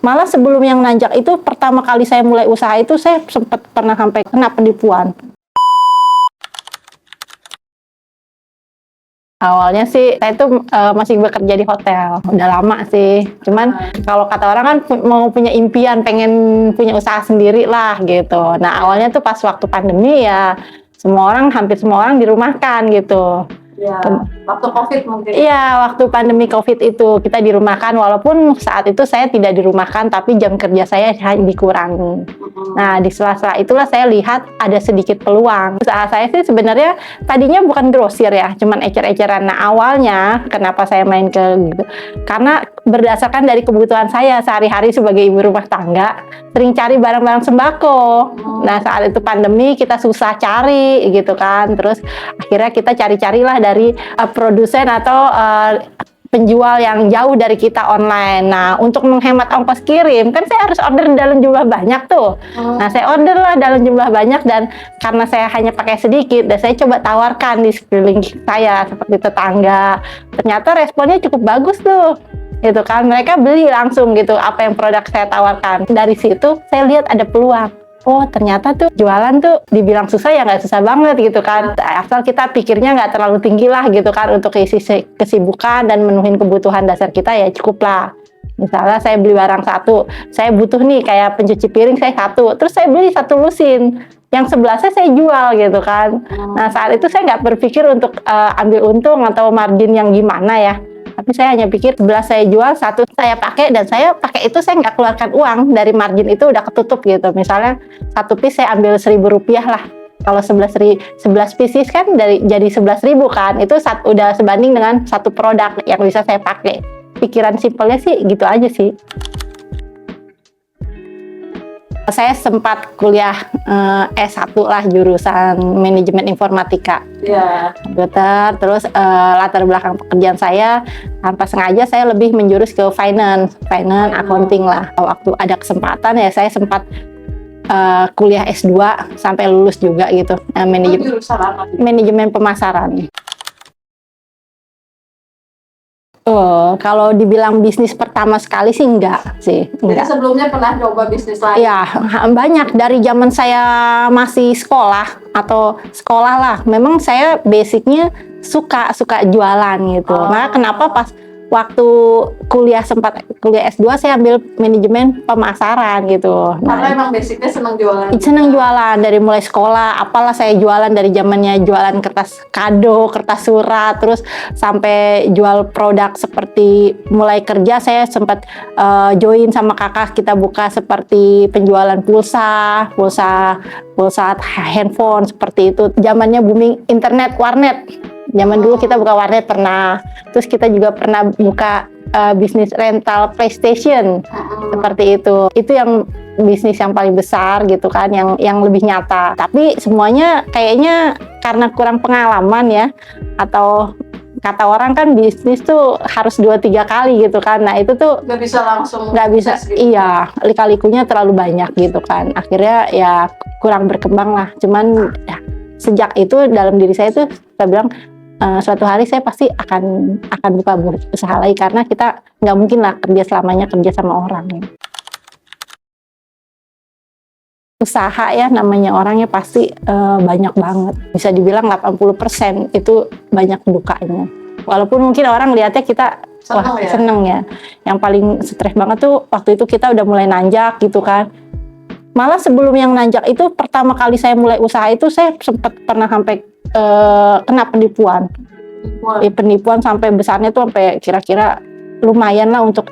Malah sebelum yang nanjak itu, pertama kali saya mulai usaha itu, saya sempat pernah sampai kena penipuan. Awalnya sih, saya tuh masih bekerja di hotel. Udah lama sih. Cuman kalau kata orang kan mau punya impian, pengen punya usaha sendiri lah gitu. Nah awalnya tuh pas waktu pandemi ya, hampir semua orang dirumahkan gitu. Ya, waktu COVID mungkin. Iya, waktu pandemi COVID itu kita dirumahkan, walaupun saat itu saya tidak dirumahkan, tapi jam kerja saya dikurangi. Nah, di sela-sela itulah saya lihat ada sedikit peluang. Usaha saya sih sebenarnya tadinya bukan grosir ya, cuman ecer-eceran. Nah, awalnya kenapa saya main karena berdasarkan dari kebutuhan saya sehari-hari sebagai ibu rumah tangga, sering cari barang-barang sembako. Nah, saat itu pandemi kita susah cari gitu kan. Terus akhirnya kita cari-carilah dari produsen atau penjual yang jauh dari kita online. Nah, untuk menghemat ongkos kirim, kan saya harus order dalam jumlah banyak tuh. Nah, saya order lah dalam jumlah banyak, dan karena saya hanya pakai sedikit, dan saya coba tawarkan di sekeliling saya, seperti tetangga. Ternyata responnya cukup bagus tuh. Gitu kan, mereka beli langsung gitu apa yang produk saya tawarkan. Dari situ saya lihat ada peluang. Oh ternyata tuh jualan tuh dibilang susah ya nggak susah banget gitu kan, asal kita pikirnya nggak terlalu tinggi lah gitu kan, untuk isi kesibukan dan menuhin kebutuhan dasar kita ya cukup lah. Misalnya saya beli barang satu, saya butuh nih kayak pencuci piring saya satu, terus saya beli satu lusin, yang sebelasnya saya jual gitu kan. Nah saat itu saya nggak berpikir untuk ambil untung atau margin yang gimana ya, tapi saya hanya pikir sebelah saya jual, satu saya pakai, dan saya pakai itu saya nggak keluarkan uang dari margin itu, udah ketutup gitu. Misalnya satu piece saya ambil Rp1.000 lah, kalau 11 pieces kan jadi 11.000 kan, itu udah sebanding dengan satu produk yang bisa saya pakai. Pikiran simpelnya sih gitu aja sih. Saya sempat kuliah S1 lah, jurusan manajemen informatika. Ya. Komputer, terus latar belakang pekerjaan saya tanpa sengaja saya lebih menjurus ke finance, accounting lah. Waktu ada kesempatan ya saya sempat kuliah S2 sampai lulus juga gitu. Manajemen pemasaran. Kalau dibilang bisnis pertama sekali sih enggak sih. Jadi sebelumnya pernah coba bisnis lain? Iya, banyak. Dari zaman saya masih sekolah atau sekolah lah, memang saya basicnya suka jualan gitu. Nah, kenapa pas waktu sempat kuliah S2 saya ambil manajemen pemasaran gitu. Karena emang basicnya senang jualan. Senang jualan dari mulai sekolah, apalah saya jualan dari zamannya jualan kertas kado, kertas surat, terus sampai jual produk seperti mulai kerja saya sempat join sama kakak, kita buka seperti penjualan pulsa handphone seperti itu. Zamannya booming internet, warnet. Zaman dulu kita buka warnet pernah, terus kita juga pernah buka bisnis rental PlayStation seperti itu. Itu yang bisnis yang paling besar gitu kan, yang lebih nyata. Tapi semuanya kayaknya karena kurang pengalaman ya, atau kata orang kan bisnis tuh harus 2-3 kali gitu kan. Nah itu tuh nggak bisa langsung, nggak bisa gitu. Iya, lika-likunya terlalu banyak gitu kan. Akhirnya ya kurang berkembang lah. Cuman ya, sejak itu dalam diri saya tuh saya bilang, suatu hari saya pasti akan buka usaha lagi, karena kita nggak mungkin lah kerja selamanya kerja sama orang. Usaha ya, namanya orangnya pasti banyak banget. Bisa dibilang 80% itu banyak dukanya. Walaupun mungkin orang lihatnya kita seneng ya. Yang paling stres banget tuh waktu itu kita udah mulai nanjak gitu kan. Malah sebelum yang nanjak itu, pertama kali saya mulai usaha itu saya sempat pernah sampai kena penipuan. Penipuan sampai besarnya tuh sampai kira-kira lumayan lah untuk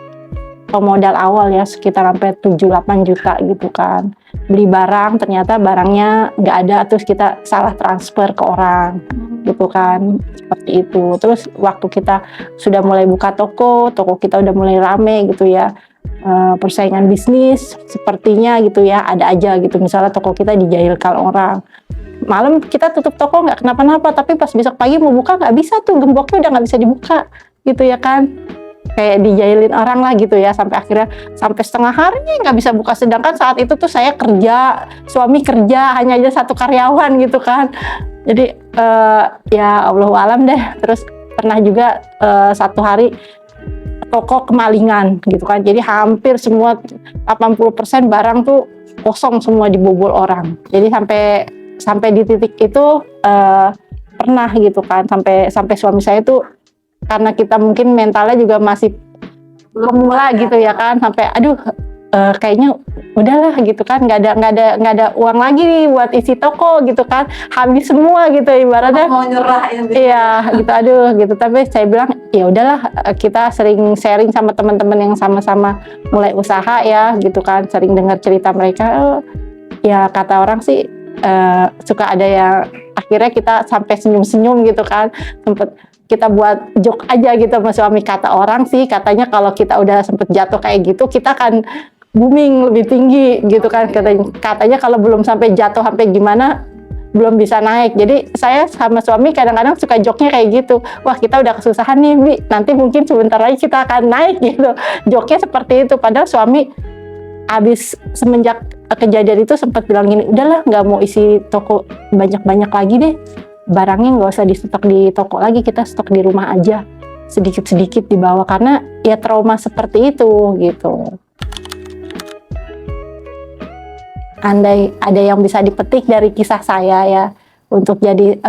pemodal awal ya, sekitar sampai 7-8 juta gitu kan. Beli barang, ternyata barangnya nggak ada, terus kita salah transfer ke orang gitu kan, seperti itu. Terus waktu kita sudah mulai buka toko kita udah mulai rame gitu ya, persaingan bisnis sepertinya gitu ya, ada aja gitu. Misalnya toko kita dijahilkan orang, malam kita tutup toko nggak kenapa-napa, tapi pas besok pagi mau buka nggak bisa tuh, gemboknya udah nggak bisa dibuka gitu ya kan, kayak dijailin orang lah gitu ya, sampai akhirnya sampai setengah hari nggak bisa buka. Sedangkan saat itu tuh saya kerja, suami kerja, hanya aja 1 karyawan gitu kan. Jadi ya Allahu alam deh. Terus pernah juga satu hari toko kemalingan gitu kan. Jadi hampir semua 80% barang tuh kosong semua, dibobol orang. Jadi sampai di titik itu pernah gitu kan, sampai suami saya tuh, karena kita mungkin mentalnya juga masih pemula gitu ya kan, sampai aduh kayaknya udahlah gitu kan, nggak ada uang lagi nih buat isi toko gitu kan, habis semua gitu ibaratnya. Mau nyerah ya? Iya gitu, aduh gitu. Tapi saya bilang ya udahlah, kita sering sharing sama teman-teman yang sama-sama mulai usaha ya gitu kan, sering dengar cerita mereka. Ya kata orang sih suka ada yang akhirnya kita sampai senyum-senyum gitu kan, sempet kita buat joke aja gitu sama suami. Kata orang sih katanya kalau kita udah sempet jatuh kayak gitu, kita akan booming lebih tinggi gitu kan, katanya kalau belum sampai jatuh sampai gimana belum bisa naik. Jadi saya sama suami kadang-kadang suka joknya kayak gitu, wah kita udah kesusahan nih Bi, nanti mungkin sebentar lagi kita akan naik gitu, joknya seperti itu. Padahal suami abis semenjak kejadian itu sempat bilang gini, udahlah nggak mau isi toko banyak-banyak lagi deh, barangnya nggak usah di stok di toko lagi, kita stok di rumah aja sedikit-sedikit dibawa, karena ya trauma seperti itu gitu. Andai ada yang bisa dipetik dari kisah saya ya, untuk jadi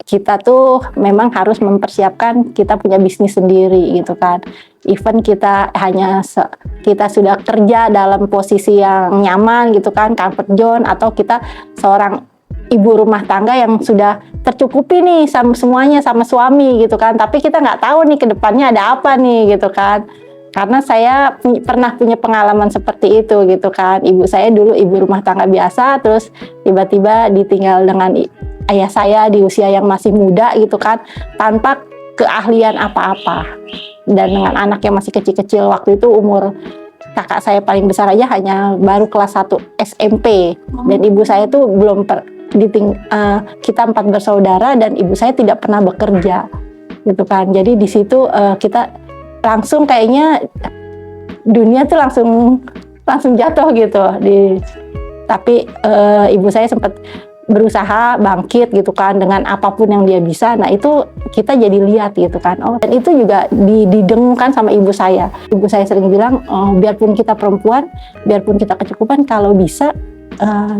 kita tuh memang harus mempersiapkan kita punya bisnis sendiri gitu kan. Even kita kita sudah kerja dalam posisi yang nyaman gitu kan, comfort zone, atau kita seorang ibu rumah tangga yang sudah tercukupi nih sama semuanya sama suami gitu kan, tapi kita nggak tahu nih ke depannya ada apa nih gitu kan. Karena saya pernah punya pengalaman seperti itu gitu kan. Ibu saya dulu ibu rumah tangga biasa, terus tiba-tiba ditinggal dengan ayah saya di usia yang masih muda gitu kan, tanpa keahlian apa-apa. Dan dengan anak yang masih kecil-kecil, waktu itu umur kakak saya paling besar aja hanya baru kelas 1 SMP. Dan ibu saya tuh belum kita 4 bersaudara dan ibu saya tidak pernah bekerja gitu kan. Jadi di situ kita langsung kayaknya dunia tuh langsung jatuh gitu. Tapi ibu saya sempat berusaha bangkit gitu kan dengan apapun yang dia bisa. Nah itu kita jadi lihat gitu kan. Oh, dan itu juga didengungkan sama ibu saya. Ibu saya sering bilang, biarpun kita perempuan, biarpun kita kecukupan, kalau bisa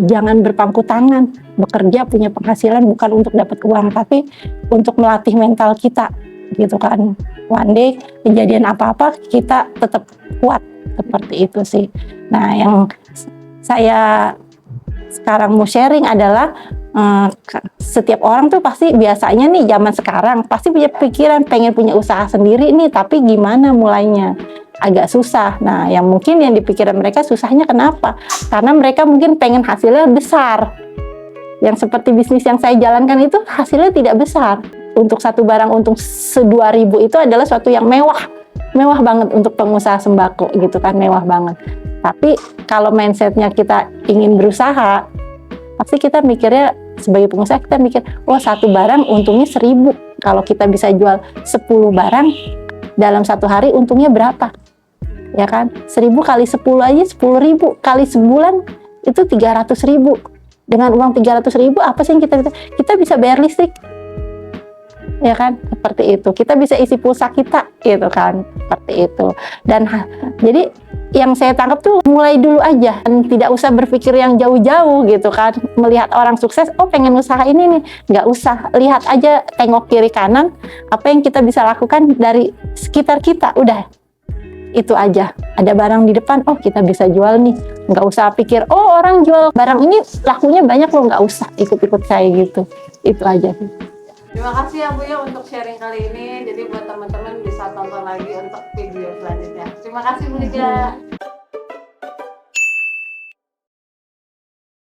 jangan berpangku tangan, bekerja punya penghasilan bukan untuk dapat uang, tapi untuk melatih mental kita gitu kan. One day kejadian apa-apa kita tetap kuat, seperti itu sih. Nah yang saya sekarang mau sharing adalah setiap orang tuh pasti biasanya nih zaman sekarang pasti punya pikiran pengen punya usaha sendiri nih, tapi gimana mulainya? Agak susah. Nah yang mungkin yang dipikiran mereka susahnya kenapa? Karena mereka mungkin pengen hasilnya besar. Yang seperti bisnis yang saya jalankan itu hasilnya tidak besar. Untuk satu barang untung 2.000 itu adalah suatu yang mewah banget untuk pengusaha sembako gitu kan, mewah banget. Tapi kalau mindsetnya kita ingin berusaha, pasti kita mikirnya sebagai pengusaha, kita mikir, wah satu barang untungnya 1.000. Kalau kita bisa jual 10 barang dalam satu hari, untungnya berapa? Ya kan? 1.000 kali 10 aja 10.000, kali sebulan itu 300.000. Dengan uang 300.000 apa sih yang kita bisa bayar listrik? Ya kan, seperti itu. Kita bisa isi pulsa kita gitu kan, seperti itu. Dan jadi yang saya tangkap tuh mulai dulu aja, dan tidak usah berpikir yang jauh-jauh gitu kan. Melihat orang sukses, oh pengen usaha ini nih, nggak usah. Lihat aja, tengok kiri kanan, apa yang kita bisa lakukan dari sekitar kita, udah itu aja. Ada barang di depan, oh kita bisa jual nih, nggak usah pikir oh orang jual barang ini lakunya banyak loh, nggak usah ikut-ikut saya gitu. Itu aja sih. Terima kasih ya Bu ya untuk sharing kali ini. Jadi buat teman-teman bisa tonton lagi untuk video selanjutnya. Terima kasih Bu Liga.